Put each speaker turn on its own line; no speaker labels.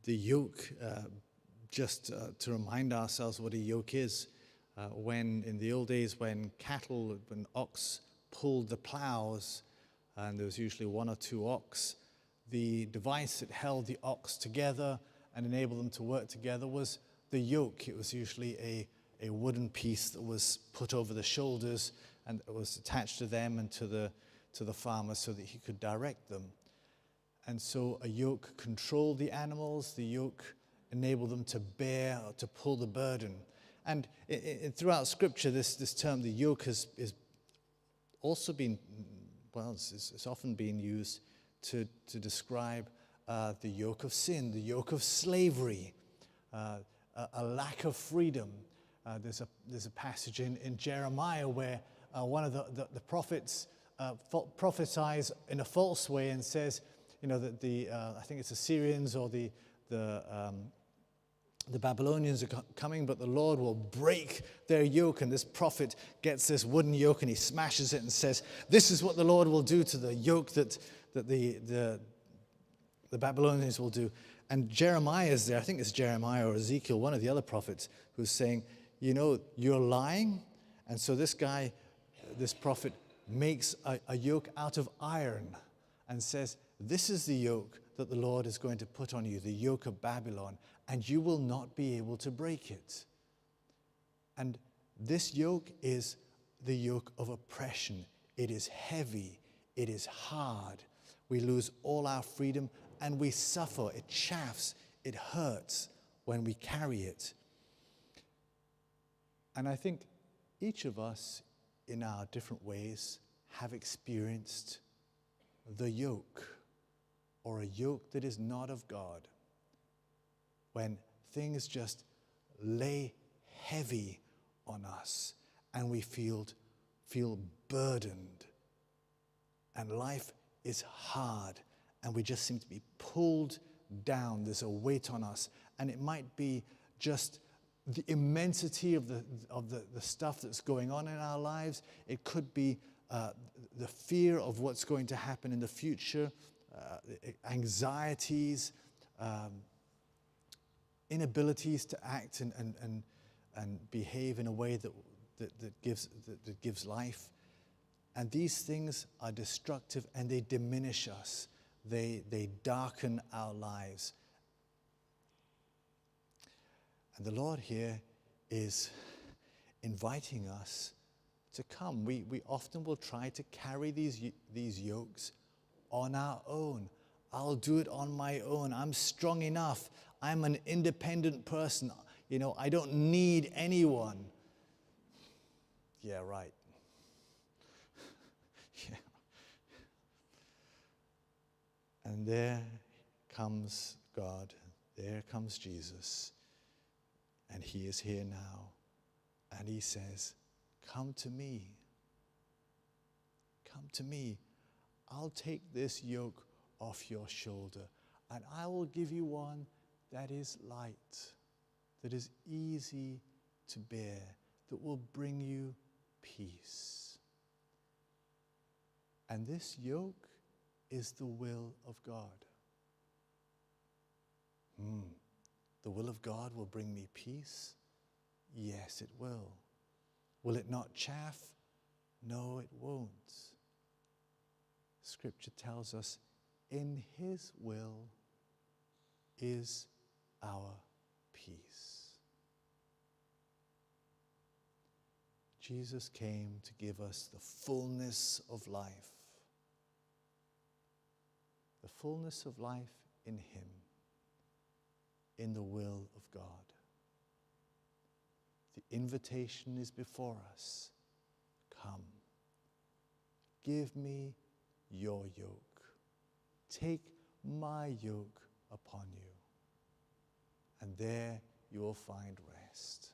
the yoke, just to remind ourselves what a yoke is. When in the old days, when ox pulled the plows, and there was usually one or two ox, the device that held the ox together and enabled them to work together was the yoke. It was usually a wooden piece that was put over the shoulders and it was attached to them and to the farmer so that he could direct them. And so a yoke controlled the animals, the yoke enabled them to bear or to pull the burden. And throughout Scripture, this term, the yoke, is also been, well, it's often been used to describe the yoke of sin, the yoke of slavery, a lack of freedom. There's a passage in Jeremiah where one of the prophets prophesies in a false way and says, that I think it's Assyrians or the Babylonians are coming, but the Lord will break their yoke. And this prophet gets this wooden yoke and he smashes it and says, this is what the Lord will do to the yoke that the Babylonians will do. And Jeremiah is there, I think it's Jeremiah or Ezekiel, one of the other prophets, who's saying, you're lying. And so this prophet makes a yoke out of iron and says, this is the yoke that the Lord is going to put on you, the yoke of Babylon, and you will not be able to break it. And this yoke is the yoke of oppression. It is heavy. It is hard. We lose all our freedom and we suffer. It chafes. It hurts when we carry it. And I think each of us, in our different ways, have experienced the yoke, or a yoke that is not of God, when things just lay heavy on us and we feel burdened and life is hard and we just seem to be pulled down. There's a weight on us, and it might be just the immensity of the stuff that's going on in our lives. It could be the fear of what's going to happen in the future, anxieties, inabilities to act and behave in a way that gives life. And these things are destructive and they diminish us. They darken our lives. And the Lord here is inviting us to come. We often will try to carry these yokes on our own. I'll do it on my own. I'm strong enough. I'm an independent person. I don't need anyone. Yeah, right. Yeah. And there comes God. There comes Jesus. And he is here now. And he says, come to me. Come to me. I'll take this yoke off your shoulder, and I will give you one that is light, that is easy to bear, that will bring you peace. And this yoke is the will of God. The will of God will bring me peace? Yes, it will. Will it not chafe? No, it won't. Scripture tells us in his will is our peace. Jesus came to give us the fullness of life. The fullness of life in him, in the will of God. The invitation is before us. Come. Give me your yoke. Take my yoke upon you. And there you will find rest.